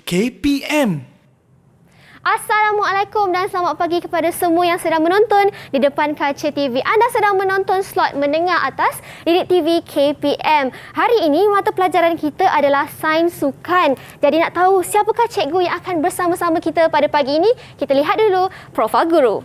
KPM. Assalamualaikum dan selamat pagi kepada semua yang sedang menonton di depan kaca TV. Anda sedang menonton slot menengah atas Didik TV KPM. Hari ini mata pelajaran kita adalah Sains Sukan. Jadi nak tahu siapakah cikgu yang akan bersama-sama kita pada pagi ini? Kita lihat dulu profil guru.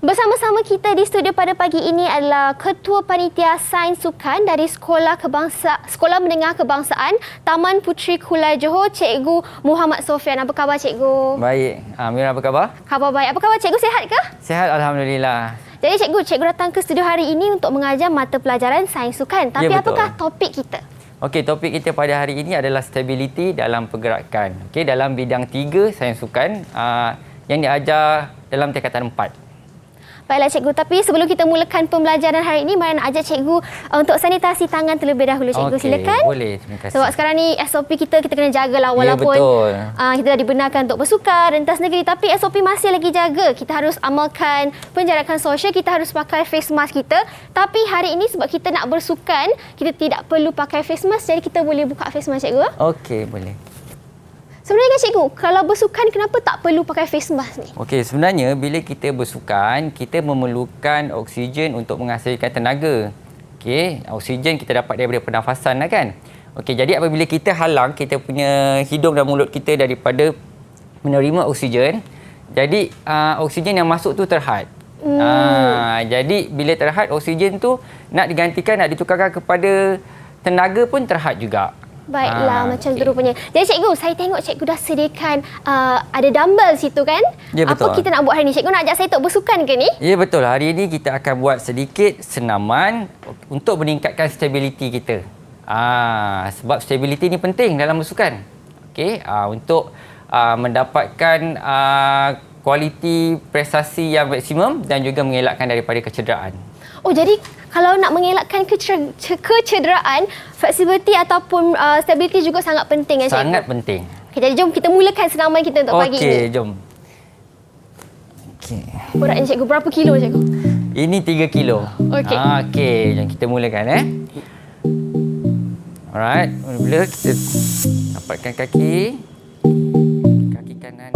Bersama-sama kita di studio pada pagi ini adalah Ketua Panitia Sains Sukan dari Sekolah Menengah Kebangsaan Taman Puteri Kulai Johor, Cikgu Muhammad Sofian. Apa khabar Cikgu? Baik. Amir, apa khabar? Khabar baik. Apa khabar Cikgu, sihat ke? Sihat, Alhamdulillah. Jadi Cikgu datang ke studio hari ini untuk mengajar mata pelajaran Sains Sukan. Tapi apakah topik kita? Okey, topik kita pada hari ini adalah stability dalam pergerakan. Okey, dalam bidang 3 Sains Sukan yang diajar dalam tingkatan 4. Baiklah Cikgu, tapi sebelum kita mulakan pembelajaran hari ini, mari nak ajak Cikgu untuk sanitasi tangan terlebih dahulu. Cikgu, silakan. Boleh, terima kasih. Sebab sekarang ni SOP kita kena jagalah walaupun kita dah dibenarkan untuk bersukan rentas negeri, tapi SOP masih lagi jaga. Kita harus amalkan penjarakan sosial, kita harus pakai face mask kita. Tapi hari ini sebab kita nak bersukan, kita tidak perlu pakai face mask, jadi kita boleh buka face mask Cikgu. Okey, boleh. Sebenarnya kan Cikgu, kalau bersukan kenapa tak perlu pakai face mask ni? Okey, sebenarnya bila kita bersukan, kita memerlukan oksigen untuk menghasilkan tenaga. Okey, oksigen kita dapat daripada pernafasan lah kan. Okey, jadi apabila kita halang kita punya hidung dan mulut kita daripada menerima oksigen, jadi oksigen yang masuk tu terhad. Jadi bila terhad, oksigen tu nak digantikan, nak ditukarkan kepada tenaga pun terhad juga. Baiklah, macam tu rupanya. Jadi Cikgu, saya tengok Cikgu dah sediakan ada dumbbell situ kan? Ya, betul. Apa kita nak buat hari ni? Cikgu nak ajak saya untuk bersukan ke ni? Ya, betul. Hari ini kita akan buat sedikit senaman untuk meningkatkan stability kita. Sebab stability ni penting dalam bersukan. Okey, untuk mendapatkan kualiti prestasi yang maksimum dan juga mengelakkan daripada kecederaan. Oh, jadi kalau nak mengelakkan kecederaan, flexibility ataupun stability juga sangat penting kan Cikgu? Sangat penting. Okay, jadi jom kita mulakan senaman kita untuk pagi ini. Okey, jom. Okey. Beratnya Cikgu, berapa kilo Cikgu? Ini 3 kilo. Okey. Okey, jom kita mulakan Alright, mula kita dapatkan kaki kanan.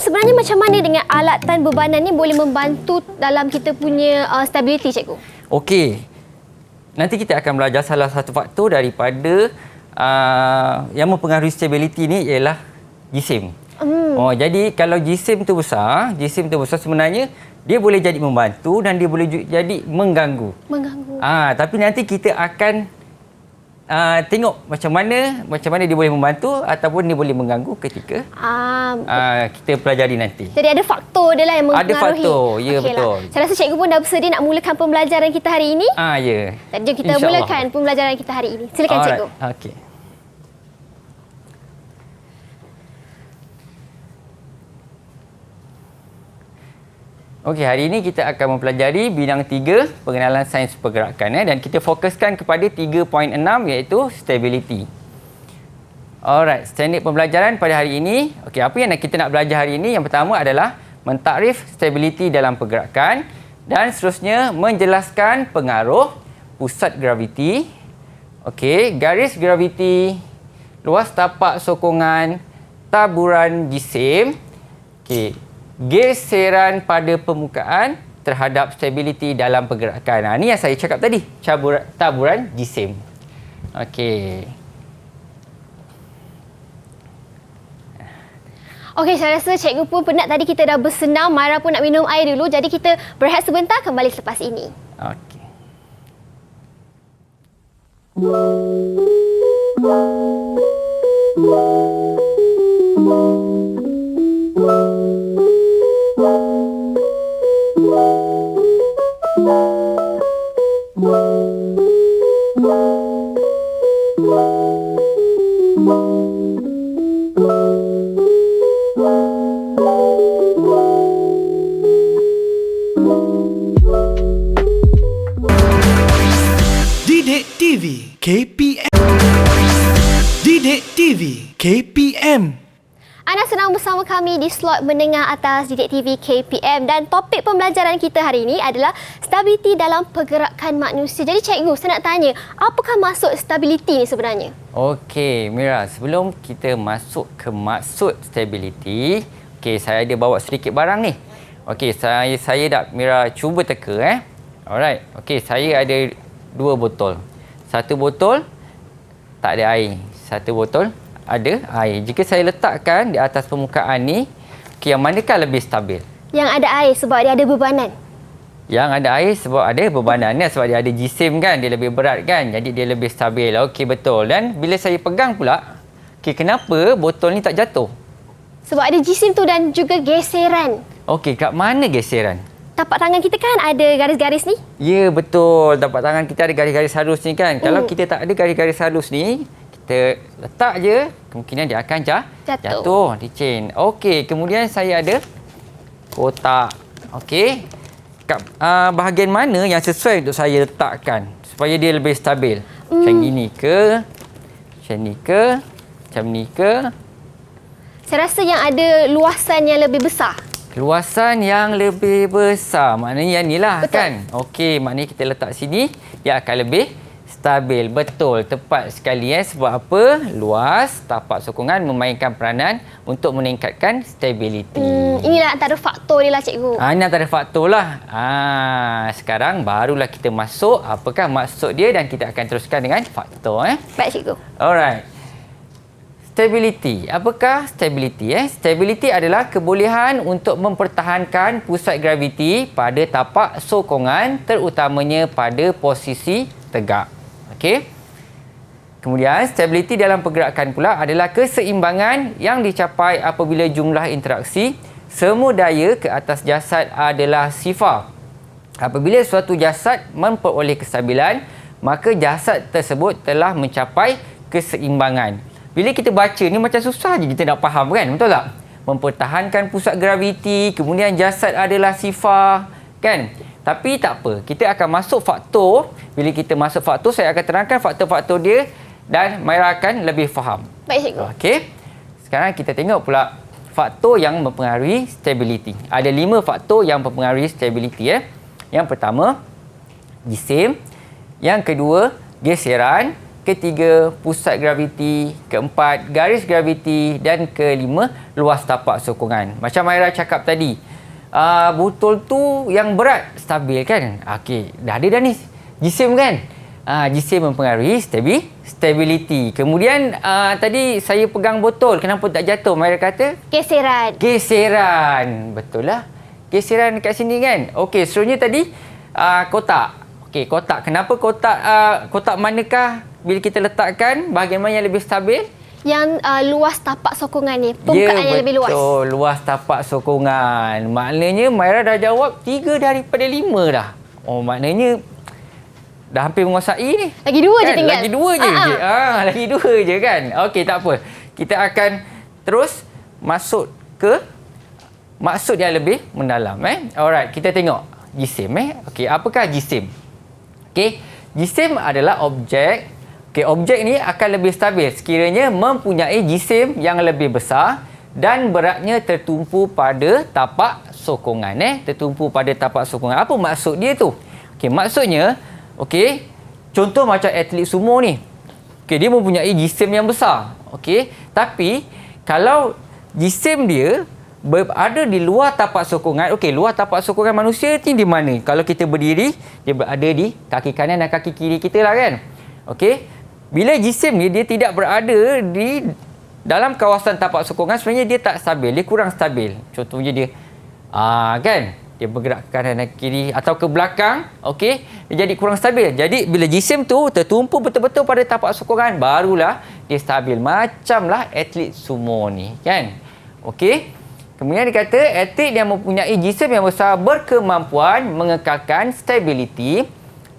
sebenarnya macam mana dengan alatan bebanan ni boleh membantu dalam kita punya stability, cikgu? Okey. nanti kita akan belajar salah satu faktor daripada yang mempengaruhi stability ni ialah jisim. Jadi kalau jisim tu besar sebenarnya dia boleh jadi membantu dan dia boleh jadi mengganggu. Tapi nanti kita akan tengok macam mana dia boleh membantu ataupun dia boleh mengganggu ketika kita pelajari nanti. Jadi ada faktor dia lah yang mempengaruhi. Ada faktor, ya, betul. Saya rasa cikgu pun dah bersedia nak mulakan pembelajaran kita hari ini. Ya. Jadi jom kita mulakan pembelajaran kita hari ini. Silakan cikgu. Okey. Okey, hari ini kita akan mempelajari bidang 3 pengenalan sains pergerakan dan kita fokuskan kepada 3.6 iaitu stability. Alright, standard pembelajaran pada hari ini. Okey, apa yang kita nak belajar hari ini? Yang pertama adalah mentakrif stability dalam pergerakan dan seterusnya menjelaskan pengaruh pusat graviti. Okey, garis graviti, luas tapak sokongan, taburan jisim. Okey, geseran pada permukaan terhadap stability dalam pergerakan. Ini yang saya cakap tadi, taburan jisim. Okey. Okey, saya rasa cikgu pun penat tadi kita dah bersenam, Maira pun nak minum air dulu. Jadi kita berehat sebentar, kembali selepas ini. Okey. Didik TV KPM. Didik TV KPM. Anda sedang bersama kami di slot menengah atas Didik TV KPM dan topik pembelajaran kita hari ini adalah stability dalam pergerakan manusia. Jadi cikgu, saya nak tanya, apakah maksud stability ni sebenarnya? Okey, Mira, sebelum kita masuk ke maksud stability, saya ada bawa sedikit barang ni. Okey, saya dah Mira cuba teka Alright. Okey, saya ada 2 botol. Satu botol tak ada air. Satu botol ada air. Jika saya letakkan di atas permukaan ni, yang manakah lebih stabil? Yang ada air sebab dia ada bebanan. Yang ada air sebab ada bebanan, sebab dia ada jisim kan, dia lebih berat kan, jadi dia lebih stabil. Okey, betul. Dan bila saya pegang pula, kenapa botol ni tak jatuh? Sebab ada jisim tu dan juga geseran. Okey, kat mana geseran? Tapak tangan kita kan ada garis-garis ni? Ya, betul. Tapak tangan kita ada garis-garis halus ni kan. Kalau kita tak ada garis-garis halus ni, kita letak je, kemungkinan dia akan jatuh, licin. Okey, kemudian saya ada kotak. Okey. Kat bahagian mana yang sesuai untuk saya letakkan supaya dia lebih stabil? Macam ini ke? Macam ni ke? Macam ni ke? Saya rasa yang ada luasan yang lebih besar. Luasan yang lebih besar. Maknanya yang ni lah. Betul. Kan? Okey, maknanya kita letak sini, dia akan lebih stabil. Betul, tepat sekali. Sebab apa? Luas tapak sokongan memainkan peranan untuk meningkatkan stability. Inilah antara faktor dia lah, cikgu. Ini antara faktor lah. Sekarang barulah kita masuk apakah maksud dia dan kita akan teruskan dengan faktor. Baik, cikgu. Alright. Stability. Apakah stability? Stability adalah kebolehan untuk mempertahankan pusat graviti pada tapak sokongan terutamanya pada posisi tegak. Okey. Kemudian stability dalam pergerakan pula adalah keseimbangan yang dicapai apabila jumlah interaksi semua daya ke atas jasad adalah sifar. Apabila suatu jasad memperoleh kestabilan, maka jasad tersebut telah mencapai keseimbangan. Bila kita baca ni macam susah je kita nak faham kan, betul tak? Mempertahankan pusat graviti, kemudian jasad adalah sifar, kan? Tapi tak apa, kita akan masuk faktor. Bila kita masuk faktor, saya akan terangkan faktor-faktor dia dan Maira akan lebih faham. Baik, cikgu. Okey. Sekarang kita tengok pula faktor yang mempengaruhi stability. Ada 5 faktor yang mempengaruhi stability. Yang pertama, jisim. Yang kedua, geseran. Ketiga, pusat graviti. Keempat, garis graviti. Dan kelima, luas tapak sokongan. Macam Maira cakap tadi, botol tu yang berat stabil kan? Okey, dah ada dah ni jisim kan? Jisim mempengaruhi stability. Kemudian tadi saya pegang botol, kenapa tak jatuh? Maira kata geseran. Betul lah. Geseran kat sini kan. Okey, seterusnya tadi kotak. Okey, kotak. Kenapa kotak? Kotak manakah bila kita letakkan bahagian mana yang lebih stabil? Yang luas tapak sokongan ni, permukaan yang lebih luas. Ya, betul. Luas tapak sokongan. Maknanya Maira dah jawab 3 daripada 5 dah. Oh, maknanya dah hampir menguasai ni. Lagi 2 je tinggal. Lagi 2 je. Lagi 2 je kan. Okey, tak apa. Kita akan terus masuk ke maksud yang lebih mendalam. Alright, kita tengok jisim. Okey, apakah jisim? Okey, jisim adalah objek. Okey, objek ni akan lebih stabil sekiranya mempunyai jisim yang lebih besar dan beratnya tertumpu pada tapak sokongan. Tertumpu pada tapak sokongan. Apa maksud dia tu? Okey, maksudnya, okey, contoh macam atlet sumo ni. Okey, dia mempunyai jisim yang besar. Okey, tapi kalau jisim dia berada di luar tapak sokongan. Okey, luar tapak sokongan manusia ni di mana? Kalau kita berdiri, dia berada di kaki kanan dan kaki kiri kita lah kan. Okey, bila jisim ni dia tidak berada di dalam kawasan tapak sokongan, sebenarnya dia tak stabil, dia kurang stabil. Contohnya dia kan, dia bergerak ke kanan dan kiri atau ke belakang, okey, dia jadi kurang stabil. Jadi bila jisim tu tertumpu betul-betul pada tapak sokongan, barulah dia stabil. Macamlah atlet sumo ni kan. Okey. Kemudian dia kata atlet yang mempunyai jisim yang besar berkemampuan mengekalkan stability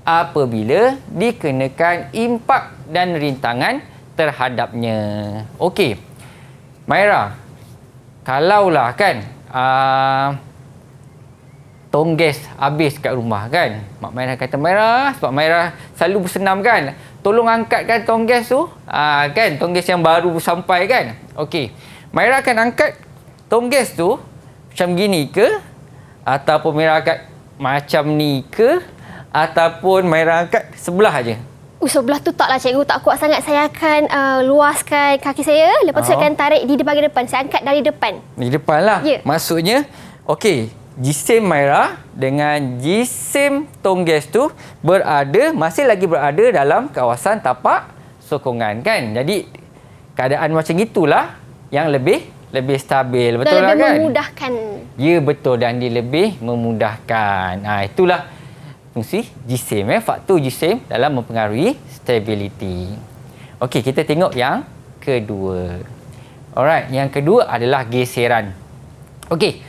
apabila dikenakan impak dan rintangan terhadapnya. Okey. Maira, kalaulah kan tongges habis kat rumah kan. Mak Maira kata, Maira, sebab Maira selalu bersenam kan, tolong angkatkan tongges tu. Kan, tongges yang baru sampai kan. Okey. Maira akan angkat tongges tu macam gini ke? Ataupun Maira angkat macam ni ke? Ataupun Maira angkat sebelah aja? Sebelah tu taklah cikgu, tak kuat sangat. Saya akan luaskan kaki saya. Lepas tu saya akan tarik di bahagian depan. Saya angkat dari depan. Di depan lah? Ya. Maksudnya, okey, jisim Maira dengan jisim tongges tu masih lagi berada dalam kawasan tapak sokongan kan. Jadi, keadaan macam itulah yang lebih stabil. Betul lah kan? Dan lebih memudahkan. Ya, betul. Dan dia lebih memudahkan. Itulah fungsi jisim, faktor jisim dalam mempengaruhi stability. Okey, kita tengok yang kedua. Alright, yang kedua adalah geseran. Okey,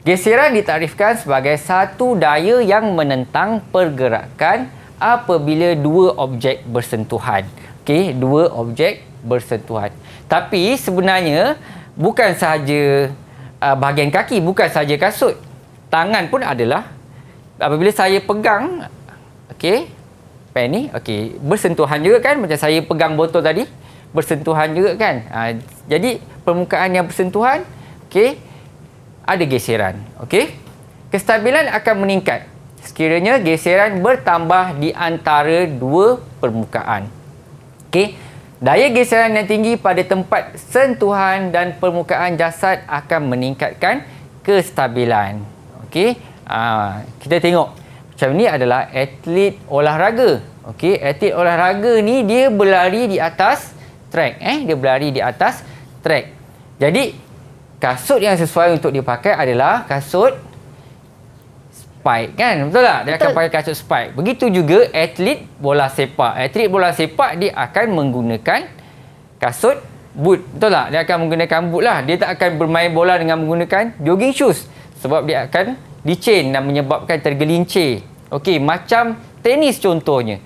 geseran ditarifkan sebagai satu daya yang menentang pergerakan apabila dua objek bersentuhan. Okey, dua objek bersentuhan. Tapi sebenarnya bukan sahaja bahagian kaki, bukan sahaja kasut. Tangan pun adalah, apabila saya pegang, okey, pen ni, okey, bersentuhan juga kan, macam saya pegang botol tadi, bersentuhan juga kan. Jadi permukaan yang bersentuhan, okey, ada geseran, okey. Kestabilan akan meningkat sekiranya geseran bertambah di antara dua permukaan. Okey, daya geseran yang tinggi pada tempat sentuhan dan permukaan jasad akan meningkatkan kestabilan. Okey. Kita tengok macam ni adalah atlet olahraga. Okey, atlet olahraga ni dia berlari di atas track. Dia berlari di atas track. Jadi kasut yang sesuai untuk dipakai adalah kasut spike kan? Betul tak? Dia akan pakai kasut spike. Begitu juga atlet bola sepak. Atlet bola sepak dia akan menggunakan kasut boot. Betul tak? Dia akan menggunakan boot lah. Dia tak akan bermain bola dengan menggunakan jogging shoes. Sebab dia akan licin dan menyebabkan tergelincir. Okey, macam tenis contohnya.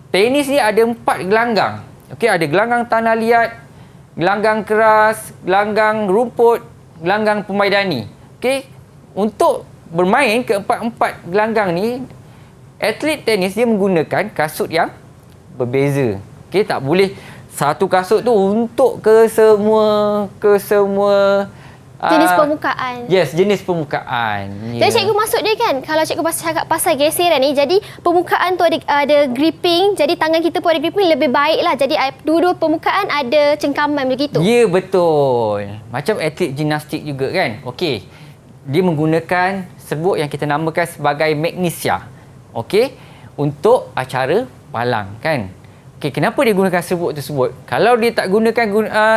Tenis ni ada 4 gelanggang. Okey, ada gelanggang tanah liat, gelanggang keras, gelanggang rumput, gelanggang pemaidani. Okey, untuk bermain keempat-empat gelanggang ni, atlet tenis dia menggunakan kasut yang berbeza. Okey, tak boleh satu kasut tu untuk ke semua jenis permukaan. Yes, jenis permukaan. Jadi cikgu maksud dia kan, kalau cikgu cakap pasal geseran ni, jadi permukaan tu ada gripping, jadi tangan kita pun ada gripping, lebih baik lah. Jadi dua-dua permukaan ada cengkaman begitu. Ya, betul. Macam atlet gimnastik juga kan. Okey, dia menggunakan serbuk yang kita namakan sebagai magnesia. Okey, untuk acara palang kan. Okey, kenapa dia gunakan serbuk tersebut? Kalau dia tak gunakan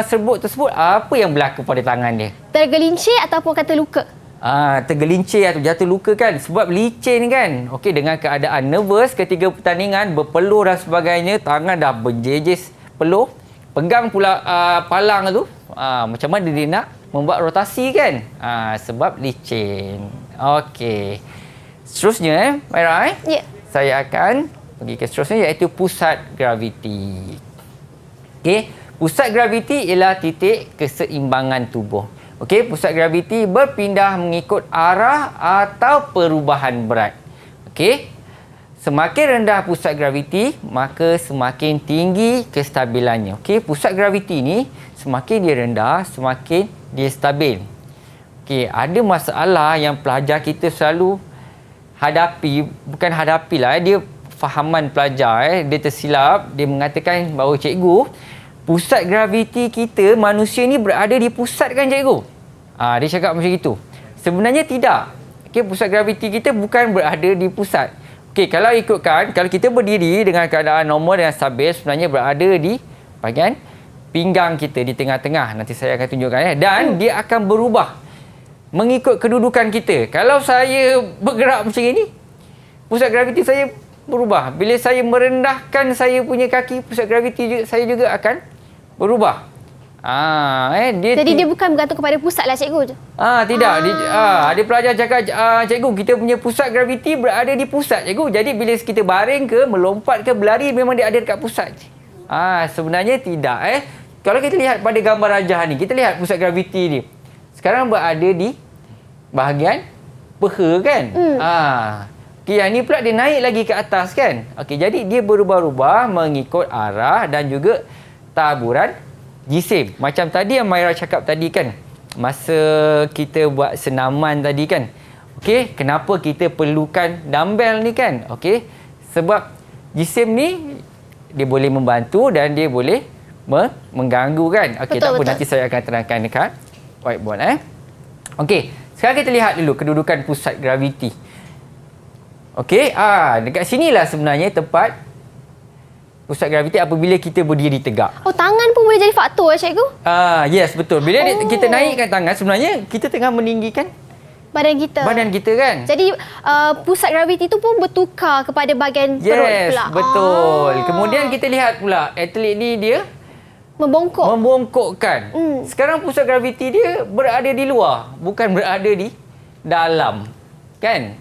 serbuk tersebut, apa yang berlaku pada tangan dia? Tergelincir ataupun kata luka? Tergelincir atau jatuh luka kan, sebab licin kan. Okey, dengan keadaan nervous ketika pertandingan, berpeluh dan sebagainya, tangan dah berjejis peluh, pegang pula palang tu, macam mana dia nak membuat rotasi kan, sebab licin. Okey, seterusnya Maira, Ya. saya akan pergi ke seterusnya, iaitu pusat graviti. Okey, pusat graviti ialah titik keseimbangan tubuh. Okey, pusat graviti berpindah mengikut arah atau perubahan berat. Okey, semakin rendah pusat graviti, maka semakin tinggi kestabilannya. Okey, pusat graviti ni semakin dia rendah, semakin dia stabil. Okey, ada masalah yang pelajar kita selalu hadapi, bukan hadapilah, dia fahaman pelajar dia tersilap, dia mengatakan bahawa cikgu, pusat graviti kita manusia ni berada di pusat kan cikgu? Dia cakap macam itu. Sebenarnya tidak. Okey, pusat graviti kita bukan berada di pusat. Okey, kalau ikutkan, kalau kita berdiri dengan keadaan normal dan stabil, sebenarnya berada di bahagian pinggang kita di tengah-tengah. Nanti saya akan tunjukkan ya. Dan dia akan berubah mengikut kedudukan kita. Kalau saya bergerak macam ini, pusat graviti saya berubah. Bila saya merendahkan saya punya kaki, pusat graviti saya juga akan berubah. Jadi dia bukan bergantung kepada pusat lah cikgu. Tidak. Ada pelajar cakap, cikgu, kita punya pusat graviti berada di pusat cikgu. Jadi bila kita baring ke, melompat ke, berlari, memang dia ada dekat pusat. Sebenarnya tidak. Kalau kita lihat pada gambar rajah ni, kita lihat pusat graviti ni. Sekarang berada di bahagian peha kan? Okay, yang ni pula dia naik lagi ke atas kan? Okey, jadi dia berubah-ubah mengikut arah dan juga taburan jisim. Macam tadi yang Maira cakap tadi kan, masa kita buat senaman tadi kan. Okey, kenapa kita perlukan dumbbell ni kan? Okey, sebab jisim ni dia boleh membantu dan dia boleh mengganggu kan. Okey, tak apa, nanti saya akan terangkan dekat whiteboard. Okey, sekarang kita lihat dulu kedudukan pusat graviti. Okey, dekat sinilah sebenarnya tempat pusat graviti apabila kita berdiri tegak. Tangan pun boleh jadi faktor cikgu? Yes, betul. Bila kita naikkan tangan, sebenarnya kita tengah meninggikan badan kita kan. Jadi pusat graviti tu pun bertukar kepada bahagian perut pula. Yes, betul. Kemudian kita lihat pula atlet ni dia membongkokkan. Sekarang pusat graviti dia berada di luar, bukan berada di dalam. Kan?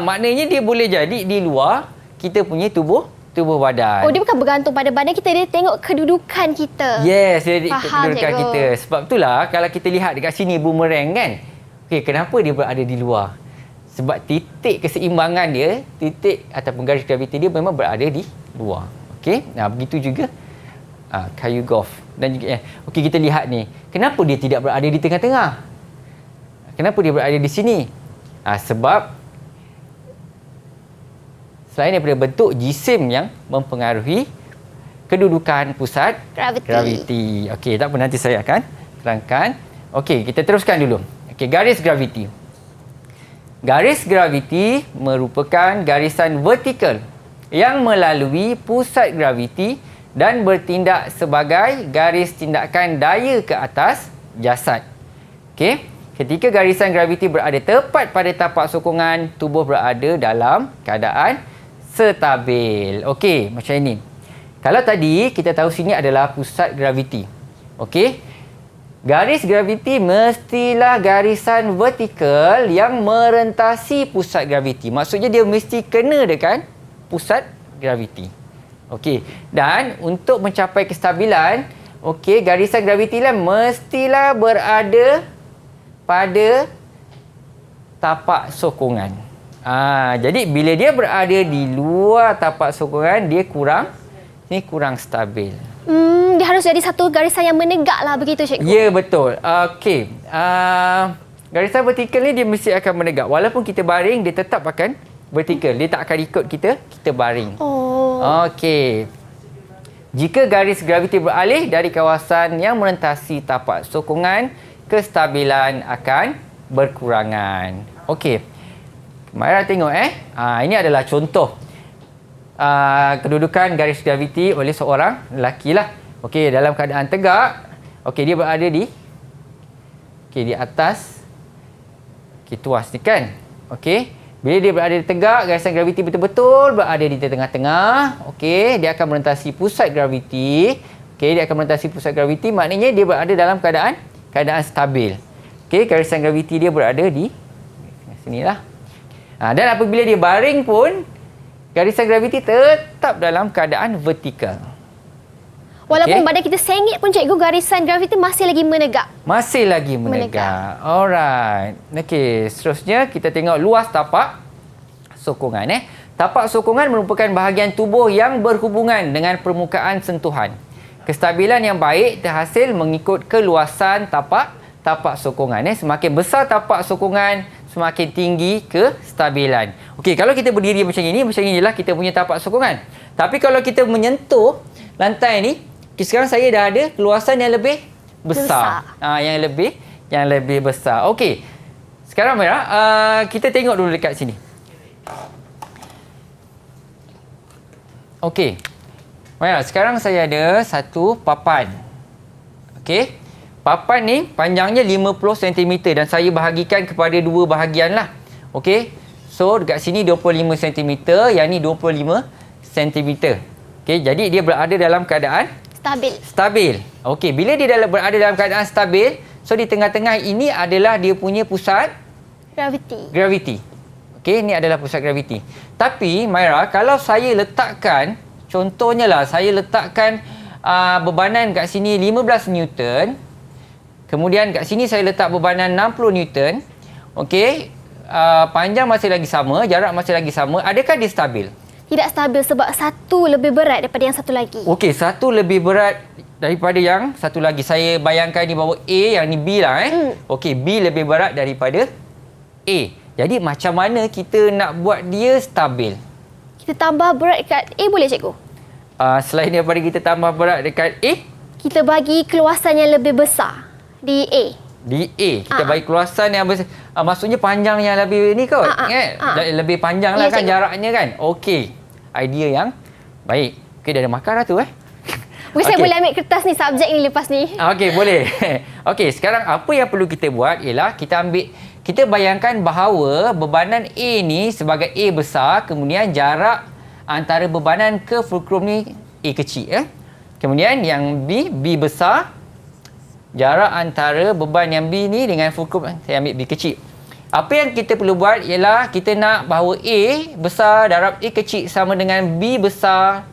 Maknanya dia boleh jadi di luar kita punya tubuh badan. Dia bukan bergantung pada badan kita, dia tengok kedudukan kita. Yes, dia Faham, kedudukan cikgu. kita. Sebab itulah kalau kita lihat dekat sini boomerang kan. Okey, kenapa dia berada di luar? Sebab titik keseimbangan dia, titik ataupun garis graviti dia memang berada di luar. Okey, begitu juga kayu golf dan juga okey, kita lihat ni. Kenapa dia tidak berada di tengah-tengah? Kenapa dia berada di sini? Sebab selain daripada bentuk jisim yang mempengaruhi kedudukan pusat graviti. Okey, tak apa, nanti saya akan terangkan. Okey, kita teruskan dulu. Okey, garis graviti. Garis graviti merupakan garisan vertikal yang melalui pusat graviti dan bertindak sebagai garis tindakan daya ke atas jasad. Okey, ketika garisan graviti berada tepat pada tapak sokongan, tubuh berada dalam keadaan stabil. Okey, macam ini. Kalau tadi kita tahu sini adalah pusat graviti. Okey. Garis graviti mestilah garisan vertikal yang merentasi pusat graviti. Maksudnya dia mesti kena dengan pusat graviti. Okey. Dan untuk mencapai kestabilan, okey, garisan graviti lah mestilah berada pada tapak sokongan. Jadi bila dia berada di luar tapak sokongan, dia kurang stabil. Dia harus jadi satu garisan yang menegak lah begitu cikgu? Ya, betul. Okey. Garisan vertikal ni dia mesti akan menegak. Walaupun kita baring, dia tetap akan vertikal. Dia tak akan ikut kita baring. Okey. Jika garis graviti beralih dari kawasan yang merentasi tapak sokongan, kestabilan akan berkurangan. Okey. Maira tengok ini adalah contoh. kedudukan garis graviti oleh seorang lelaki lah. Okey, dalam keadaan tegak, okey, dia berada di di atas tuas ni kan. Okey, bila dia berada di tegak, garisan graviti betul-betul berada di tengah-tengah. Okey, dia akan melintasi pusat graviti. Okey, dia akan melintasi pusat graviti, maknanya dia berada dalam keadaan stabil. Okey, garisan graviti dia berada di sinilah. Dan apabila dia baring pun, garisan graviti tetap dalam keadaan vertikal. Walaupun badan kita sengit pun cikgu, garisan graviti masih lagi menegak. Masih lagi menegak. Alright. Okey, seterusnya kita tengok luas tapak sokongan. Tapak sokongan merupakan bahagian tubuh yang berhubungan dengan permukaan sentuhan. Kestabilan yang baik terhasil mengikut keluasan tapak sokongan. Semakin besar tapak sokongan, semakin tinggi kestabilan. Okey, kalau kita berdiri macam inilah kita punya tapak sokongan. Tapi kalau kita menyentuh lantai ni, sekarang saya dah ada keluasan yang lebih besar. Yang lebih besar. Okey. Sekarang Maira, kita tengok dulu dekat sini. Okey. Maira, sekarang saya ada satu papan. Okey. Papan ni panjangnya 50 cm dan saya bahagikan kepada dua bahagian lah. Okey. So dekat sini 25 cm, yang ni 25 cm. Okey, jadi dia berada dalam keadaan stabil. Okey, bila dia berada dalam keadaan stabil, so di tengah-tengah ini adalah dia punya pusat graviti. Okey, ini adalah pusat graviti. Tapi Maira, kalau saya letakkan, contohnya lah, saya letakkan bebanan kat sini 15 Newton. Kemudian kat sini saya letak bebanan 60 Newton. Okey, panjang masih lagi sama, jarak masih lagi sama. Adakah dia stabil? Tidak stabil sebab satu lebih berat daripada yang satu lagi. Okey, satu lebih berat daripada yang satu lagi. Saya bayangkan ni bahawa A, yang ni B lah. Okey, B lebih berat daripada A. Jadi macam mana kita nak buat dia stabil? Kita tambah berat dekat A boleh cikgu? Selain daripada kita tambah berat dekat A, kita bagi keluasan yang lebih besar di A. Di A, kita bagi keluasan yang besar. Maksudnya panjang yang lebih ni kot. Lebih panjang lah kan jaraknya kan. Okey. Idea yang baik. Okey, dah ada markah dah tu Mungkin saya boleh ambil kertas ni, subjek ni lepas ni. Okey, boleh. Okey, sekarang apa yang perlu kita buat ialah kita bayangkan bahawa bebanan A ni sebagai A besar, kemudian jarak antara bebanan ke fulcrum ni A kecil. Kemudian yang B besar, jarak antara beban yang B ni dengan fulcrum, saya ambil B kecil. Apa yang kita perlu buat ialah kita nak bahawa A besar darab A kecil sama dengan B besar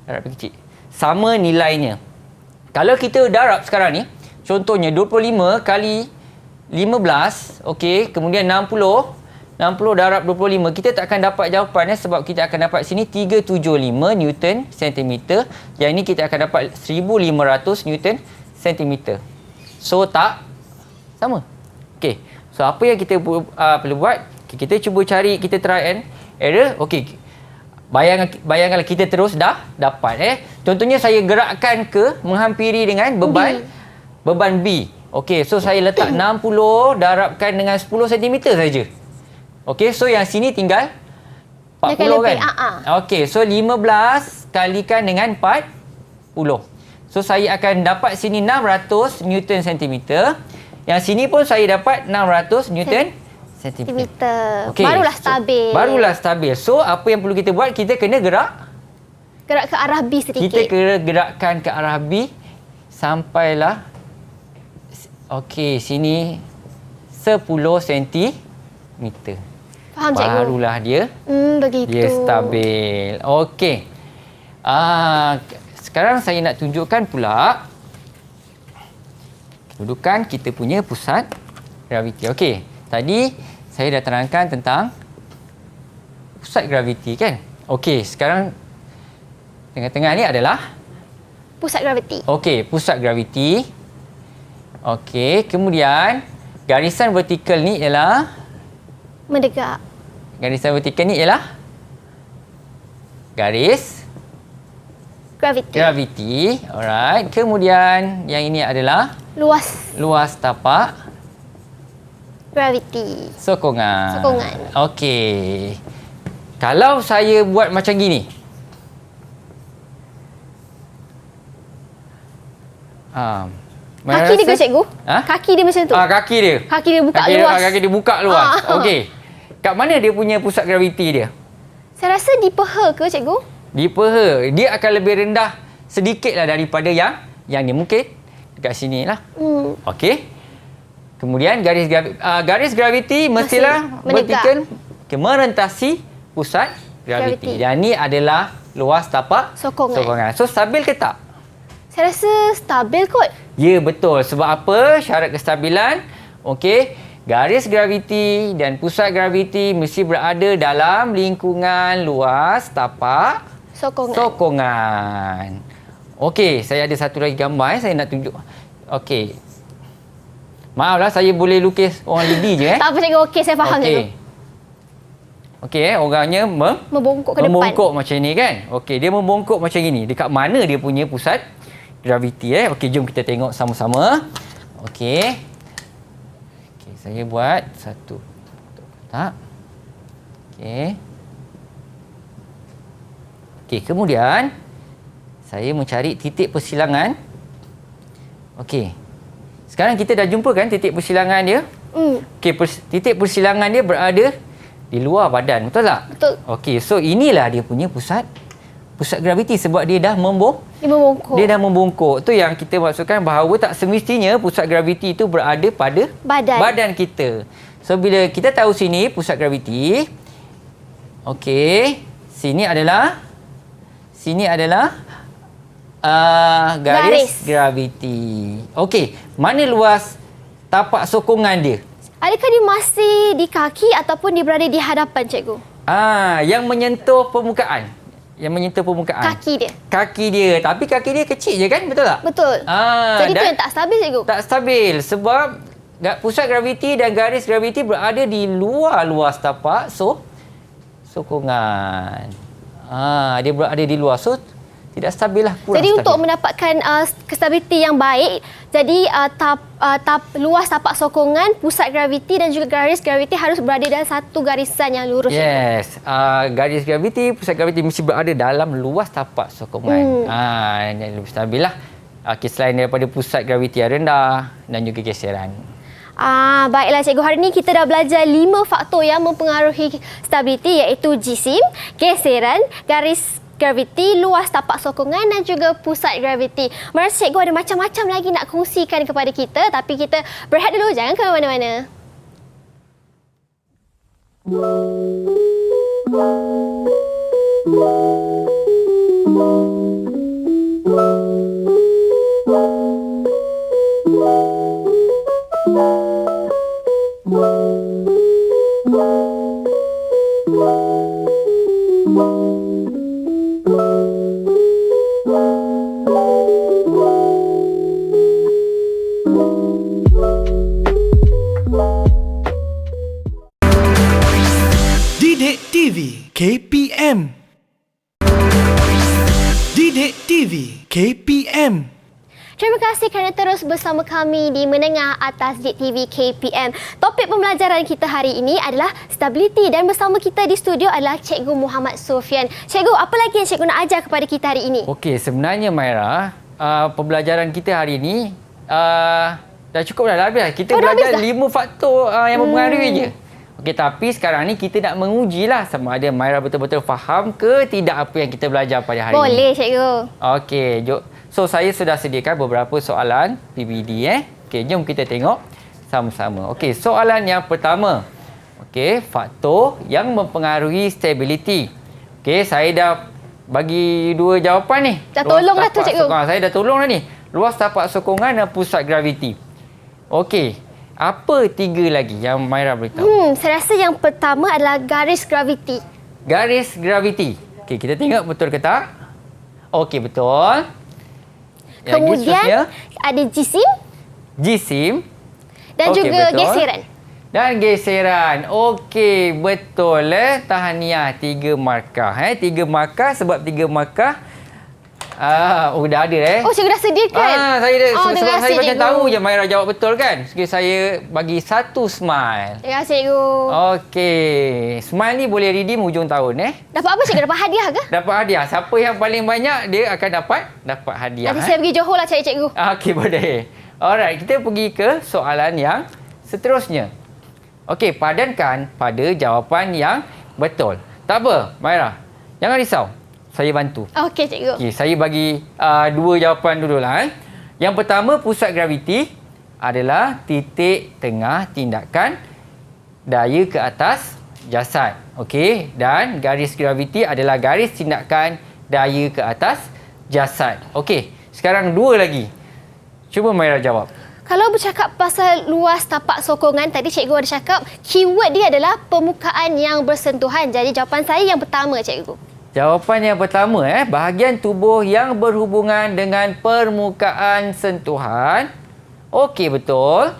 darab B kecil. Sama nilainya. Kalau kita darab sekarang ni, contohnya 25 kali 15, okey, kemudian 60 darab 25, kita tak akan dapat jawapannya sebab kita akan dapat sini 375 Newton centimeter. Yang ini kita akan dapat 1500 Newton centimeter. So tak sama. Okey. So apa yang kita perlu buat? Kita cuba cari, kita try and error. Okey. Bayangkanlah kita terus dah dapat Contohnya saya gerakkan ke menghampiri dengan beban B. Okey, so saya letak 60 darabkan dengan 10 cm saja. Okey, so yang sini tinggal 40 kan? Okey, so 15 kalikan dengan 40. So saya akan dapat sini 600 Newton centimeter. Yang sini pun saya dapat 600 Newton centimeter. Okay. Barulah stabil. So apa yang perlu kita buat? Kita kena gerak ke arah B sedikit. Kita kena gerakkan ke arah B sampailah okey, sini 10 centimeter. Faham cikgu? Barulah dia begitu. Dia stabil. Okey. Sekarang saya nak tunjukkan pula kedudukan kita punya pusat graviti. Okey, tadi saya dah terangkan tentang pusat graviti kan? Okey, sekarang tengah-tengah ni adalah pusat graviti. Okey, pusat graviti. Okey, kemudian garisan vertikal ni ialah menegak. Garisan vertikal ni ialah garis graviti. Alright. Kemudian yang ini adalah luas tapak graviti. Sokongan. Okey. Kalau saya buat macam gini. Kaki dia ke cikgu? Ha? Kaki dia macam tu? Kaki dia. Kaki dia buka luas. Kaki dia buka luas. Okey. Kat mana dia punya pusat graviti dia? Saya rasa di peha ke cikgu? Di peha. Dia akan lebih rendah sedikitlah daripada yang ni. Mungkin dekat sini lah. Okey. Kemudian garis graviti mestilah vertikal merentasi pusat graviti. Dan ni adalah luas tapak sokongan. So stabil ke tak? Saya rasa stabil kot. Ya, betul. Sebab apa? Syarat kestabilan. Okey. Garis graviti dan pusat graviti mesti berada dalam lingkungan luas tapak sokongan. Okey, saya ada satu lagi gambar saya nak tunjuk. Okey. Maaflah, saya boleh lukis orang lidi je. Tak apa cikgu, okey, saya faham cikgu. Okey, orangnya membongkok ke depan. Membongkok macam ni kan. Okey, dia membongkok macam ini. Dekat mana dia punya pusat graviti? Okey, jom kita tengok sama-sama. Okey. Okey, saya buat satu kotak. Okey. Okey, kemudian saya mencari titik persilangan. Okey. Sekarang kita dah jumpa kan titik persilangan dia? Okey, titik persilangan dia berada di luar badan, betul tak? Betul. Okey, so inilah dia punya pusat graviti sebab dia dah membongkok. Dia dah membongkok. Tu yang kita maksudkan bahawa tak semestinya pusat graviti itu berada pada badan kita. So bila kita tahu sini pusat graviti, okey, sini adalah garis graviti. Okey, mana luas tapak sokongan dia? Adakah dia masih di kaki ataupun dia berada di hadapan cikgu? Yang menyentuh permukaan. Kaki dia. Tapi kaki dia kecil je kan? Betul tak? Betul. Jadi tu yang tak stabil cikgu? Tak stabil sebab pusat graviti dan garis graviti berada di luar luas tapak sokongan. Dia berada di luar. So, tidak stabil lah. Jadi untuk mendapatkan kestabiliti yang baik, jadi luas tapak sokongan, pusat graviti dan juga garis graviti harus berada dalam satu garisan yang lurus. Yes. Garis graviti, pusat graviti mesti berada dalam luas tapak sokongan. Yang lebih stabil lah. Selain daripada pusat graviti yang rendah dan juga geseran. Baiklah cikgu, hari ini kita dah belajar 5 faktor yang mempengaruhi stabiliti, iaitu jisim, geseran, garis graviti, luas tapak sokongan dan juga pusat graviti. Merasa cikgu ada macam-macam lagi nak kongsikan kepada kita, tapi kita berehat dulu, jangan ke mana-mana. Didik TV KPM. Didik TV KPM. Terima kasih kerana terus bersama kami di Menengah Atas Didik TV KPM. Topik pembelajaran kita hari ini adalah stabiliti dan bersama kita di studio adalah Cikgu Muhammad Sofian. Cikgu, apa lagi yang cikgu nak ajar kepada kita hari ini? Okey, sebenarnya Maira, pembelajaran kita hari ini dah cukup dah habis. Kita belajar 5 faktor yang mempengaruhi je. Okey, tapi sekarang ni kita nak menguji lah sama ada Maira betul-betul faham ke tidak apa yang kita belajar pada hari ini. Boleh, cikgu. Okey, jom. So, saya sudah sediakan beberapa soalan PBD. Okey, jom kita tengok sama-sama. Okey, soalan yang pertama. Okey, faktor yang mempengaruhi stability. Okey, saya dah bagi 2 jawapan ni. Dah tolong dah tu, cikgu. Saya dah tolong dah ni. Luas tapak sokongan dan pusat graviti. Okey, apa 3 lagi yang Maira beritahu? Saya rasa yang pertama adalah garis graviti. Garis graviti. Okey, kita tengok betul ke tak? Okey, betul. Kemudian ada jisim. Jisim. Dan juga betul. Geseran. Dan geseran. Okey, betul. Tahniah 3 markah. 3 markah sebab 3 markah Dah ada Oh, cikgu dah sediakan? Saya dah, Oh, terima sebab kasih, saya macam cikgu. tahu je Maira jawab betul kan. Sekali saya bagi 1 smile. Terima kasih, cikgu. Okey. Smile ni boleh redeem hujung tahun Dapat apa, cikgu? Dapat hadiah ke? Dapat hadiah. Siapa yang paling banyak dia akan dapat hadiah. Nanti saya pergi Johor lah cari cikgu. Okey, boleh. Alright, kita pergi ke soalan yang seterusnya. Okey, padankan pada jawapan yang betul. Tak apa, Maira. Jangan risau. Saya bantu. Okey, cikgu. Okey, saya bagi 2 jawapan dululah. Yang pertama, pusat graviti adalah titik tengah tindakan daya ke atas jasad. Okey, dan garis graviti adalah garis tindakan daya ke atas jasad. Okey, sekarang 2 lagi. Cuba Maira jawab. Kalau bercakap pasal luas tapak sokongan, tadi cikgu ada cakap keyword dia adalah permukaan yang bersentuhan. Jadi jawapan saya yang pertama, cikgu. Jawapan yang pertama, bahagian tubuh yang berhubungan dengan permukaan sentuhan. Okey, betul.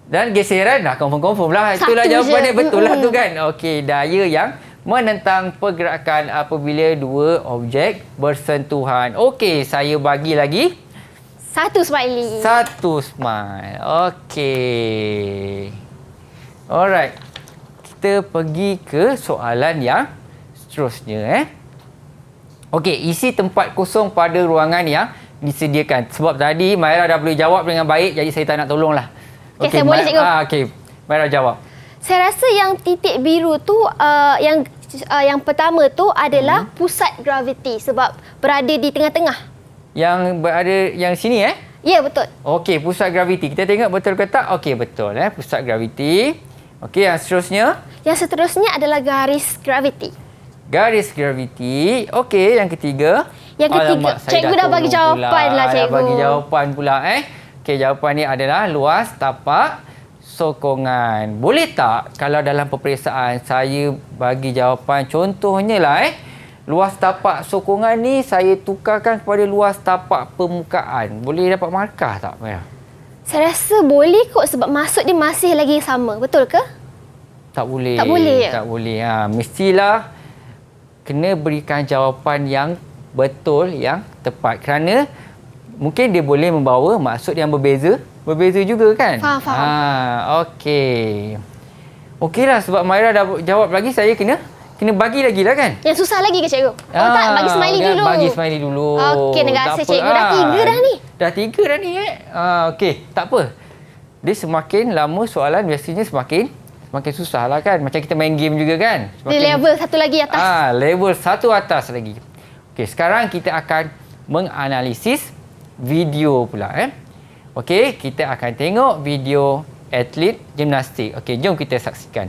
Dan geseran dah confirm lah. Itulah Satu jawapan je. dia, betul lah tu kan. Okey, daya yang menentang pergerakan apabila 2 objek bersentuhan. Okey, saya bagi lagi 1 smiley. 1 smile. Okey. Alright. Kita pergi ke soalan yang seterusnya. Okey, isi tempat kosong pada ruangan yang disediakan. Sebab tadi Maira dah boleh jawab dengan baik, jadi saya tak nak tolong lah. Okey, saya boleh, cikgu. Okey, Maira jawab. Saya rasa yang titik biru tu yang pertama tu adalah pusat graviti sebab berada di tengah-tengah. Yang berada yang sini Ya, betul. Okey, pusat graviti. Kita tengok betul ke tak? Okey, betul pusat graviti. Okey, yang seterusnya. Yang seterusnya adalah garis graviti. Garis graviti. Okey, yang ketiga. Yang ketiga, Alamak, saya cikgu dah bagi tolong jawapan lah, cikgu. Dah bagi jawapan pula Okey, jawapan ni adalah luas tapak sokongan. Boleh tak kalau dalam peperiksaan saya bagi jawapan contohnya lah luas tapak sokongan ni saya tukarkan kepada luas tapak permukaan. Boleh dapat markah tak, Maira? Saya rasa boleh kot sebab maksud dia masih lagi sama. Betul ke? Tak boleh. Tak boleh ya? Tak boleh. Mestilah kena berikan jawapan yang betul, yang tepat. Kerana mungkin dia boleh membawa maksud yang berbeza. Berbeza juga kan? Faham. Okey. Okeylah, sebab Maira dah jawab lagi, saya kena bagi lagi lah kan? Yang susah lagi ke, cikgu? Oh tak, bagi smiley dulu. Bagi smiley dulu. Okey, terima kasih, Tak apa. cikgu. Dah 3 dah ni. Dah 3 dah ni okey, tak apa. Dia semakin lama soalan biasanya semakin susah lah kan. Macam kita main game juga kan. Dia level satu lagi atas. Level 1 atas lagi. Okey, sekarang kita akan menganalisis video pula Okey, kita akan tengok video atlet gimnastik. Okey, jom kita saksikan.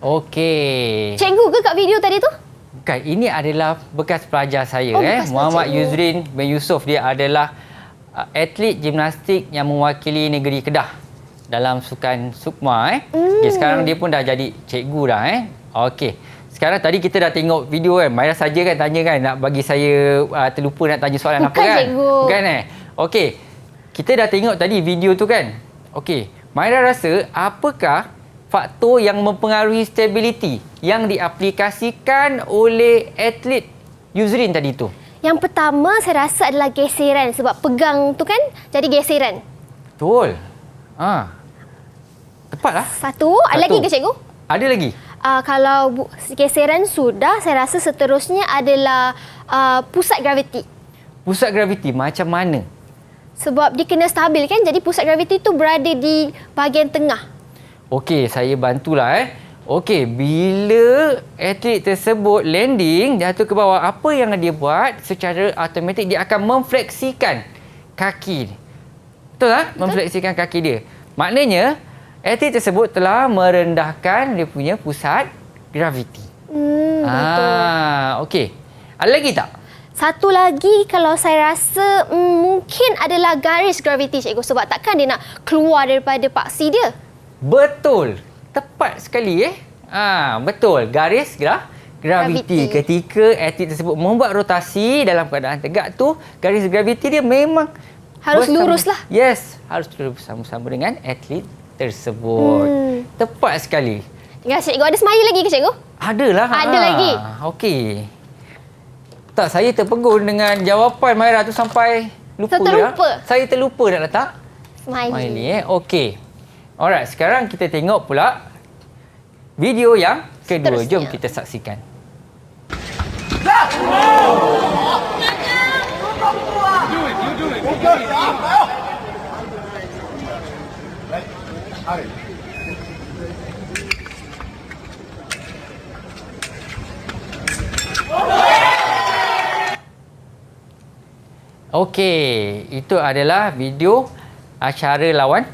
Okey. Cikgu ke kat video tadi tu? Bukan, ini adalah bekas pelajar saya bekas Muhammad cikgu. Yuzrin bin Yusof. Dia adalah atlet gimnastik yang mewakili negeri Kedah dalam sukan sukma Okay, sekarang dia pun dah jadi cikgu dah Okey. Sekarang tadi kita dah tengok video Maira saja kan tanya kan nak bagi saya terlupa nak tanya soalan Bukan, apa kan? cikgu. Bukan Okey. Kita dah tengok tadi video tu kan. Okey. Maira rasa apakah faktor yang mempengaruhi stability yang diaplikasikan oleh atlet Yuzrin tadi tu? Yang pertama saya rasa adalah geseran sebab pegang tu kan jadi geseran. Betul. Tepatlah. Satu. Ada lagi ke, cikgu? Ada lagi. Kalau geseran sudah, saya rasa seterusnya adalah pusat graviti. Pusat graviti macam mana? Sebab dia kena stabil kan, jadi pusat graviti tu berada di bahagian tengah. Okey, saya bantulah Okey, bila atlet tersebut landing, jatuh ke bawah, apa yang dia buat? Secara automatik dia akan memfleksikan kaki. Betul tak? Memfleksikan kaki dia. Maknanya, atlet tersebut telah merendahkan dia punya pusat graviti. Betul. Okey. Ada lagi tak? Satu lagi kalau saya rasa mungkin adalah garis graviti cikgu, sebab takkan dia nak keluar daripada paksi dia. Betul. Tepat sekali betul. Garis graviti. Ketika atlet tersebut membuat rotasi dalam keadaan tegak tu, garis graviti dia memang Harus lurus lah. Yes, harus lurus bersama-sama dengan atlet tersebut. Tepat sekali. Tinggal cikgu ada smiley lagi ke cikgu? Adalah. Ada lagi? Okey. Tak, saya terpegun dengan jawapan Maira tu sampai lupa. Terlupa? Saya terlupa nak letak Smiley. Okey. Alright, sekarang kita tengok pula video yang kedua. Seterusnya. Jom kita saksikan. Okey, itu adalah video acara lawan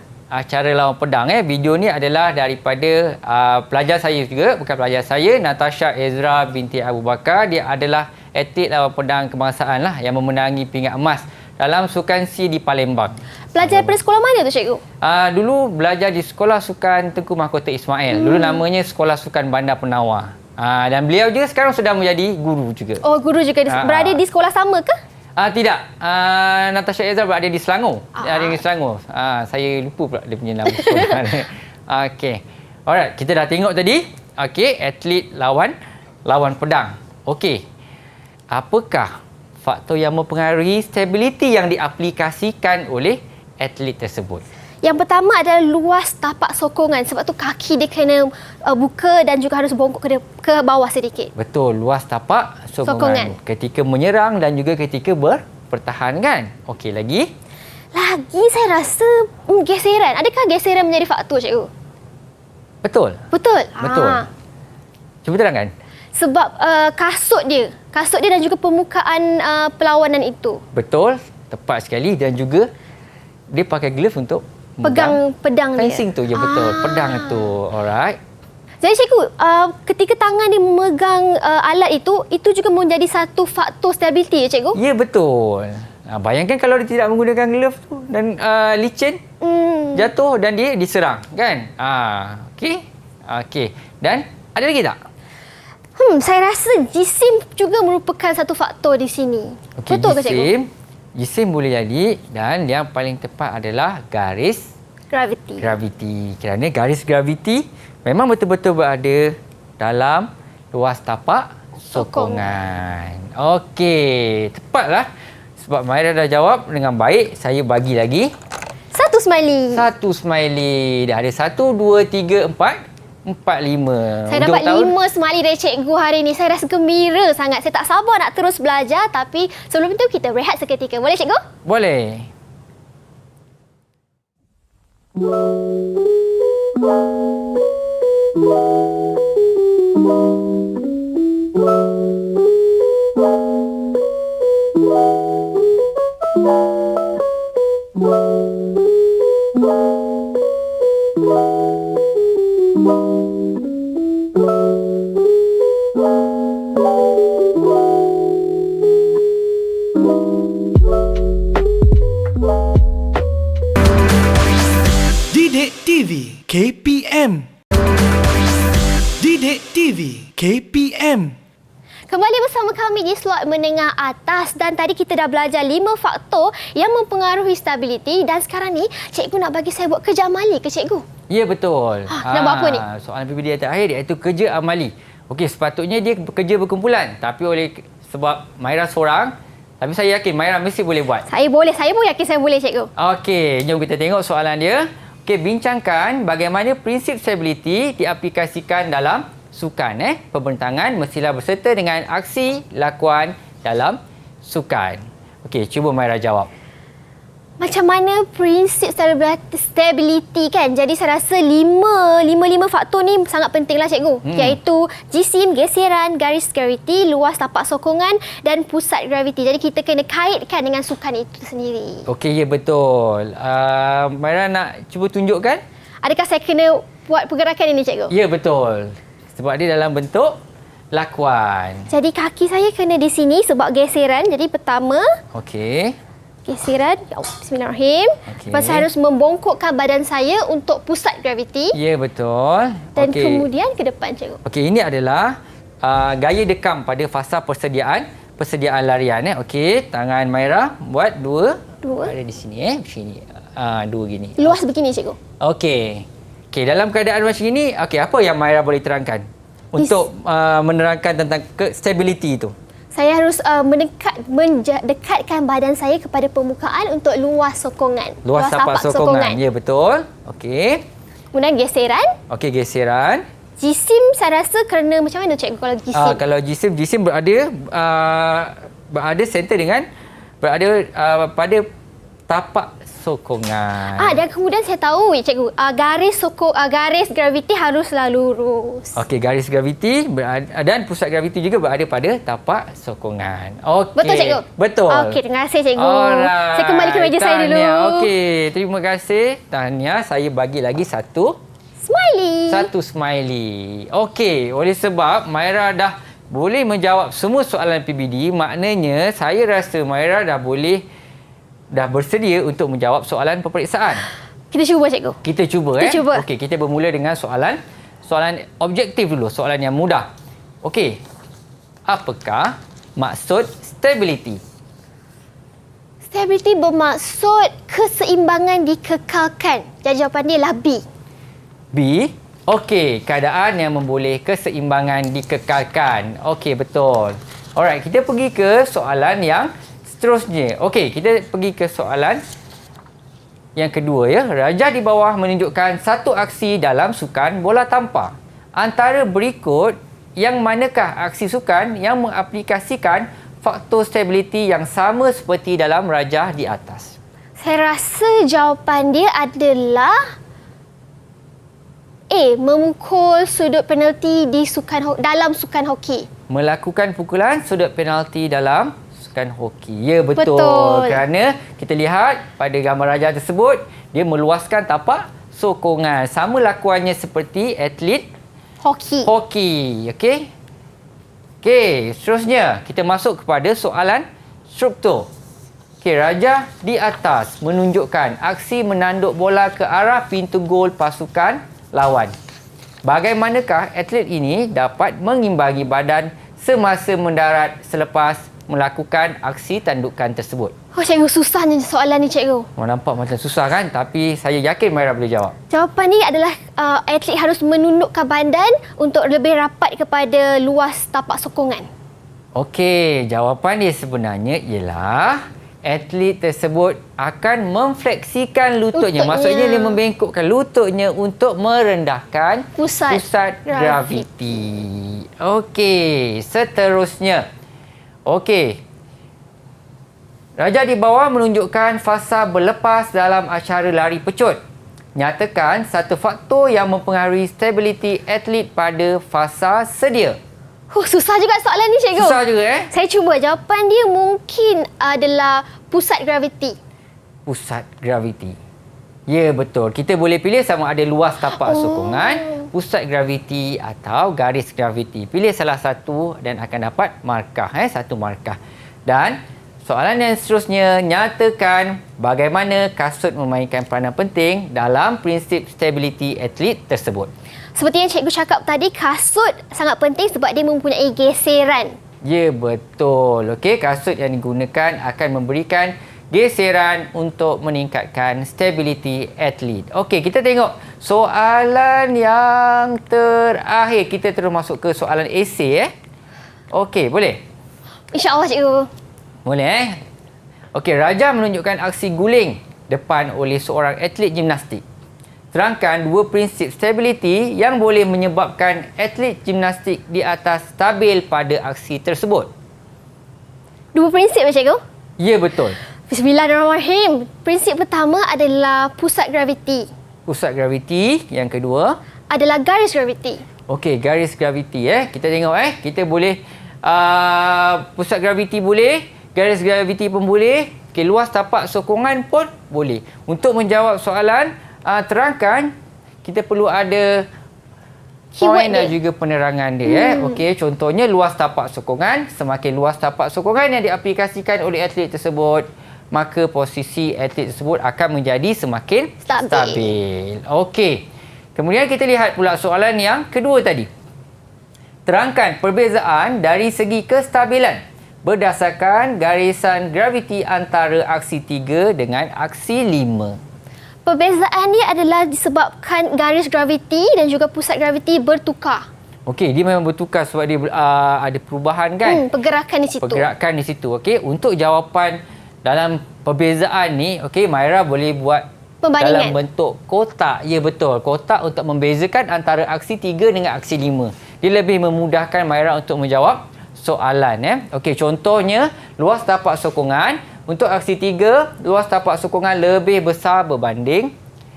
pedang. Video ni adalah daripada pelajar saya juga, bukan pelajar saya, Natasha Ezra binti Abu Bakar. Dia adalah atlet lawan pedang kebangsaan lah yang memenangi pingat emas dalam Sukan C di Palembang. Belajar daripada sekolah mana tu cikgu? Dulu belajar di Sekolah Sukan Tengku Mahkota Ismail. Dulu namanya Sekolah Sukan Bandar Penawar. Dan beliau juga sekarang sudah menjadi guru juga. Oh, guru juga. Berada di sekolah sama ke? Tidak. Natasha Ezra berada di Selangor. Ada di Selangor. Saya lupa pula dia punya nama sekolah. Okey. Alright, kita dah tengok tadi. Okey, atlet lawan pedang. Okey. Apakah faktor yang mempengaruhi stability yang diaplikasikan oleh atlet tersebut? Yang pertama adalah luas tapak sokongan. Sebab tu kaki dia kena buka dan juga harus bongkok ke bawah sedikit. Betul, luas tapak sokongan. Ketika menyerang dan juga ketika bertahan kan. Okey, lagi? Lagi saya rasa geseran. Adakah geseran menjadi faktor cikgu? Betul. Betul. Cuba terangkan. Sebab kasut dia dan juga permukaan perlawanan itu. Betul, tepat sekali, dan juga dia pakai glove untuk pegang pedang dia. Fencing tu je betul. Pedang tu. Alright. Jadi cikgu, ketika tangan dia memegang alat itu juga menjadi satu faktor stability ya cikgu? Ya, betul. Bayangkan kalau dia tidak menggunakan glove tu dan licin jatuh dan dia diserang kan. Okey. Dan ada lagi tak? Saya rasa jisim juga merupakan satu faktor di sini. Okay, betul ke cikgu? Jisim boleh jadi, dan yang paling tepat adalah garis graviti. Kerana garis graviti memang betul-betul berada dalam luas tapak sokongan. Okey, tepatlah. Sebab Maira dah jawab dengan baik, saya bagi lagi satu smiley. Dah ada 1, 2, 3, 4, 5. Saya dapat 5 smiley dari cikgu hari ini. Saya rasa gembira sangat. Saya tak sabar nak terus belajar. Tapi sebelum itu kita berehat seketika. Boleh cikgu? Boleh. Didik TV KPM. Didik TV KPM. Kembali bersama kami di slot menengah atas, dan tadi kita dah belajar 5 faktor yang mempengaruhi stability, dan sekarang ni cikgu nak bagi saya buat kerja amali ke cikgu? Ya, betul. Nak buat apa ni? Soalan PPD terakhir iaitu kerja amali. Okey, sepatutnya dia kerja berkumpulan, tapi sebab Maira seorang, tapi saya yakin Maira mesti boleh buat. Saya pun yakin saya boleh cikgu. Okey, jom kita tengok soalan dia. Okey, bincangkan bagaimana prinsip stability diaplikasikan dalam sukan. Pembentangan mestilah berserta dengan aksi lakuan dalam sukan. Okey, cuba Maira jawab. Macam mana prinsip stability kan? Jadi saya rasa lima faktor ni sangat penting lah cikgu. Iaitu jisim, geseran, garis graviti, luas tapak sokongan dan pusat graviti. Jadi kita kena kaitkan dengan sukan itu sendiri. Okey, ya betul. Maira nak cuba tunjukkan? Adakah saya kena buat pergerakan ini cikgu? Ya betul. Sebab dia dalam bentuk lakuan. Jadi kaki saya kena di sini sebab geseran. Jadi pertama, Okey. geseran. Bismillahirrahmanirrahim. Okey. Lepas saya harus membongkokkan badan saya untuk pusat graviti. Ya betul. Dan Okey. kemudian ke depan cikgu. Okey, ini adalah gaya dekam pada fasa persediaan larian. Okey, tangan Maira buat dua. Ada di sini sini. Dua gini. Luas begini cikgu. Okey. Okey, dalam keadaan macam ini, okey, apa yang Maira boleh terangkan untuk menerangkan tentang stability itu? Saya harus mendekatkan badan saya kepada permukaan untuk luas sokongan. Luas tapak sokongan. Ya betul. Okey. Kemudian geseran. Okey, geseran. Jisim saya rasa kerana macam mana cikgu kalau jisim? Kalau jisim berada center dengan berada pada tapak sokongan. Dan kemudian saya tahu cikgu, garis graviti haruslah lurus. Okey, garis graviti dan pusat graviti juga berada pada tapak sokongan. Okey. Betul cikgu? Betul. Okey, terima kasih cikgu. Alright. Saya kembali ke meja saya dulu. Okey, terima kasih Tahniah. Saya bagi lagi satu smiley. Okey, oleh sebab Maira dah boleh menjawab semua soalan PBD, maknanya saya rasa Maira dah bersedia untuk menjawab soalan peperiksaan. Kita cuba cikgu. Kita cuba. Cuba. Okey, kita bermula dengan soalan objektif dulu, soalan yang mudah. Okey. Apakah maksud stability? Stability bermaksud keseimbangan dikekalkan. Jadi jawapan dia lah B. B. Okey, keadaan yang memboleh keseimbangan dikekalkan. Okey, betul. Alright, kita pergi ke soalan yang seterusnya. Okey, kita pergi ke soalan yang kedua ya. Rajah di bawah menunjukkan satu aksi dalam sukan bola tampar. Antara berikut, yang manakah aksi sukan yang mengaplikasikan faktor stability yang sama seperti dalam rajah di atas? Saya rasa jawapan dia adalah A. Memukul sudut penalti dalam sukan hoki. Melakukan pukulan sudut penalti dalam sukan hoki. Ya, betul. Kerana kita lihat pada gambar rajah tersebut, dia meluaskan tapak sokongan. Sama lakuannya seperti atlet Hoki. Okey. Okey, seterusnya kita masuk kepada soalan struktur. Okey, rajah di atas menunjukkan aksi menanduk bola ke arah pintu gol pasukan lawan. Bagaimanakah atlet ini dapat mengimbangi badan semasa mendarat selepas melakukan aksi tandukan tersebut? Cikgu, susahnya soalan ni cikgu. Nampak macam susah kan? Tapi saya yakin Maira boleh jawab. Jawapan ni adalah atlet harus menundukkan badan untuk lebih rapat kepada luas tapak sokongan. Okey, jawapan dia sebenarnya ialah atlet tersebut akan memfleksikan lututnya. Maksudnya dia membengkokkan lututnya untuk merendahkan pusat graviti. Okey, seterusnya. Okey. Rajah di bawah menunjukkan fasa berlepas dalam acara lari pecut. Nyatakan satu faktor yang mempengaruhi stability atlet pada fasa sedia. Susah juga soalan ni cikgu. Susah juga Saya cuba. Jawapan dia mungkin adalah pusat graviti. Pusat graviti. Ya, betul. Kita boleh pilih sama ada luas tapak sokongan, pusat graviti atau garis graviti. Pilih salah satu dan akan dapat markah. Satu markah. Dan soalan yang seterusnya, nyatakan bagaimana kasut memainkan peranan penting dalam prinsip stability atlet tersebut. Seperti yang cikgu cakap tadi, kasut sangat penting sebab dia mempunyai geseran. Ya, betul. Okey, kasut yang digunakan akan memberikan geseran untuk meningkatkan stability atlet. Okey, kita tengok soalan yang terakhir. Kita terus masuk ke soalan esei. Okey, boleh? InsyaAllah cikgu. Boleh Okey, rajah menunjukkan aksi guling depan oleh seorang atlet gimnastik. Terangkan dua prinsip stability yang boleh menyebabkan atlet gimnastik di atas stabil pada aksi tersebut. Dua prinsip cikgu? Ya, betul. Bismillahirrahmanirrahim. Prinsip pertama adalah pusat graviti. Pusat graviti. Yang kedua Adalah garis graviti. okey, garis graviti. Kita tengok kita boleh pusat graviti boleh, garis graviti pun boleh. Okey, luas tapak sokongan pun boleh. Untuk menjawab soalan terangkan, kita perlu ada Keyword poin dan dia. juga penerangan dia. Okey, contohnya luas tapak sokongan. Semakin luas tapak sokongan yang diaplikasikan oleh atlet tersebut, maka posisi atlet tersebut akan menjadi semakin stabil. Okey. Kemudian kita lihat pula soalan yang kedua tadi. Terangkan perbezaan dari segi kestabilan berdasarkan garisan graviti antara aksi 3 dengan aksi 5. Perbezaan ni adalah disebabkan garis graviti dan juga pusat graviti bertukar. Okey, dia memang bertukar sebab dia ada perubahan kan? Pergerakan di situ. Pergerakan di situ. Okey, untuk jawapan dalam perbezaan ni, okey, Maira boleh buat Pembandingan. dalam bentuk kotak. Ya, betul. Kotak untuk membezakan antara aksi 3 dengan aksi 5. Dia lebih memudahkan Maira untuk menjawab soalan. Okey, contohnya luas tapak sokongan. Untuk aksi 3, luas tapak sokongan lebih besar berbanding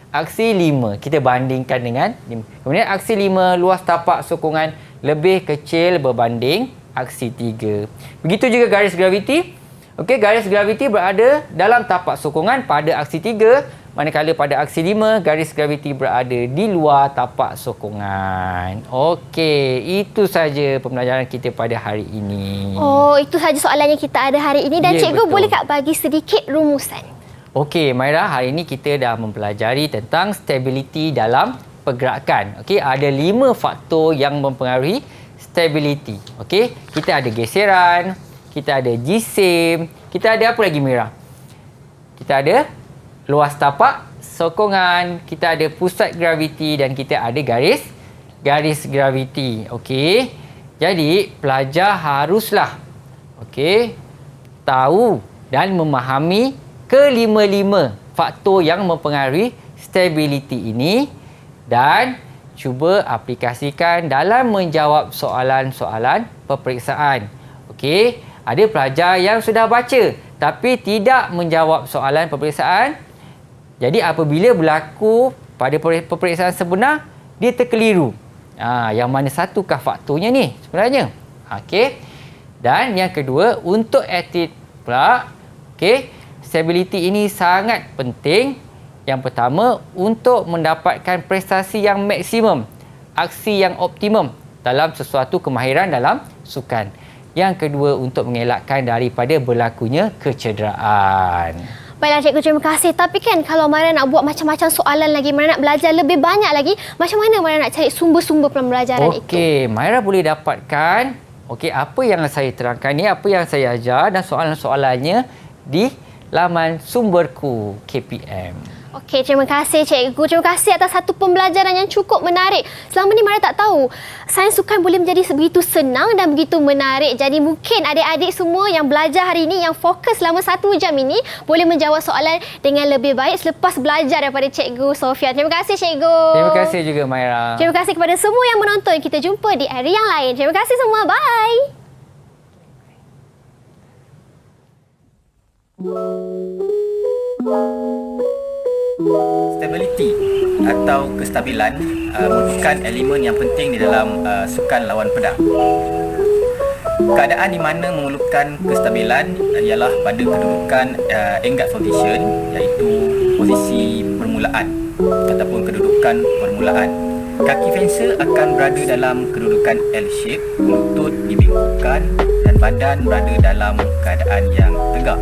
aksi 5. Kita bandingkan dengan 5. Kemudian aksi 5, luas tapak sokongan lebih kecil berbanding aksi 3. Begitu juga garis graviti. Okey, garis graviti berada dalam tapak sokongan pada aksi 3, manakala pada aksi 5, garis graviti berada di luar tapak sokongan. Okey, itu saja pembelajaran kita pada hari ini. Oh, itu saja soalan yang kita ada hari ini. Dan Ya, cikgu betul. boleh tak bagi sedikit rumusan? Okey, Maira, hari ini kita dah mempelajari tentang stability dalam pergerakan. Okey, ada 5 faktor yang mempengaruhi stability. Okey, kita ada geseran, kita ada jisim, kita ada apa lagi, Maira? Kita ada luas tapak sokongan, kita ada pusat graviti dan kita ada garis graviti. Okey. Jadi pelajar haruslah tahu dan memahami kelima-lima faktor yang mempengaruhi stability ini dan cuba aplikasikan dalam menjawab soalan-soalan peperiksaan. Okey, ada pelajar yang sudah baca tapi tidak menjawab soalan peperiksaan. Jadi apabila berlaku pada peperiksaan sebenar, dia terkeliru. Yang mana satukah faktornya ni sebenarnya? Okey. Dan yang kedua, untuk atlet pula, stability ini sangat penting. Yang pertama, untuk mendapatkan prestasi yang maksimum, aksi yang optimum dalam sesuatu kemahiran dalam sukan. Yang kedua, untuk mengelakkan daripada berlakunya kecederaan. Baiklah cikgu, terima kasih. Tapi kan kalau Maira nak buat macam-macam soalan lagi, Maira nak belajar lebih banyak lagi, macam mana Maira nak cari sumber-sumber pembelajaran itu? Okey, Maira boleh dapatkan apa yang saya terangkan ni, apa yang saya ajar dan soalan-soalannya di laman sumberku KPM. Okey, terima kasih cikgu. Terima kasih atas satu pembelajaran yang cukup menarik. Selama ni Maira tak tahu sains sukan boleh menjadi begitu senang dan begitu menarik. Jadi mungkin adik-adik semua yang belajar hari ini, yang fokus selama 1 jam ini, boleh menjawab soalan dengan lebih baik selepas belajar daripada cikgu Sofia. Terima kasih cikgu. Terima kasih juga Maira. Terima kasih kepada semua yang menonton. Kita jumpa di hari yang lain. Terima kasih semua. Bye. Stability atau kestabilan merupakan elemen yang penting di dalam sukan lawan pedang. Keadaan di mana memerlukan kestabilan ialah pada kedudukan Engard position, iaitu posisi permulaan ataupun kedudukan permulaan. Kaki fencer akan berada dalam kedudukan L shape, lutut dibengkokkan dan badan berada dalam keadaan yang tegak.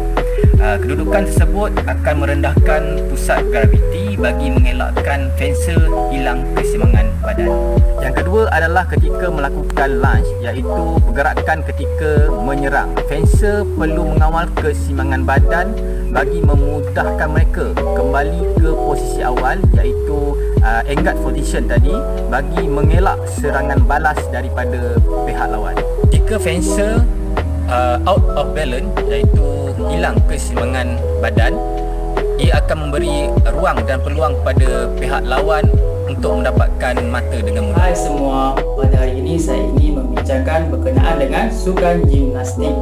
Kedudukan tersebut akan merendahkan pusat graviti bagi mengelakkan fencer hilang keseimbangan badan. Yang kedua adalah ketika melakukan lunge, iaitu pergerakan ketika menyerang. Fencer perlu mengawal keseimbangan badan bagi memudahkan mereka kembali ke posisi awal, iaitu Engard position tadi, bagi mengelak serangan balas daripada pihak lawan. Jika fencer out of balance, iaitu hilang keseimbangan badan, ia akan memberi ruang dan peluang kepada pihak lawan untuk mendapatkan mata dengan mudah. Hai semua, pada hari ini saya ingin membincangkan berkenaan dengan sukan gimnastik.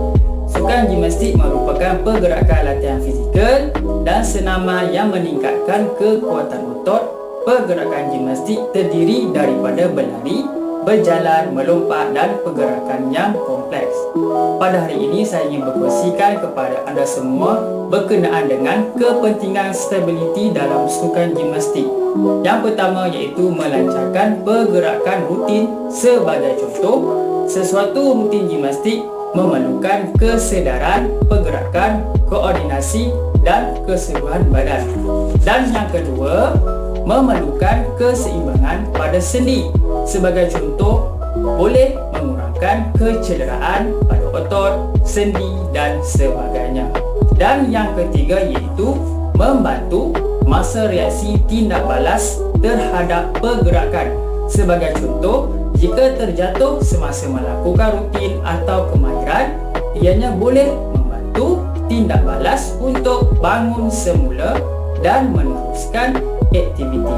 Sukan gimnastik merupakan pergerakan latihan fizikal dan senaman yang meningkatkan kekuatan otot. Pergerakan gimnastik terdiri daripada berlari, berjalan, melompat dan pergerakan yang kompleks. Pada hari ini saya ingin berkongsikan kepada anda semua berkenaan dengan kepentingan stabiliti dalam sukan gimnastik. Yang pertama iaitu melancarkan pergerakan rutin. Sebagai contoh, sesuatu rutin gimnastik memerlukan kesedaran, pergerakan, koordinasi dan keseluruhan badan. Dan yang kedua, memerlukan keseimbangan pada sendi. Sebagai contoh, boleh mengurangkan kecederaan pada otot, sendi dan sebagainya. Dan yang ketiga iaitu membantu masa reaksi tindak balas terhadap pergerakan. Sebagai contoh, jika terjatuh semasa melakukan rutin atau kemahiran, ianya boleh membantu tindak balas untuk bangun semula dan meneruskan aktiviti.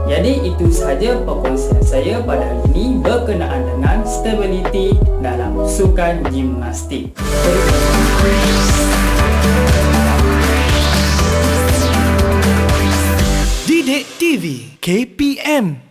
Jadi itu sahaja perkongsian saya pada hari ini berkenaan dengan stability dalam sukan gimnastik. Didik TV KPM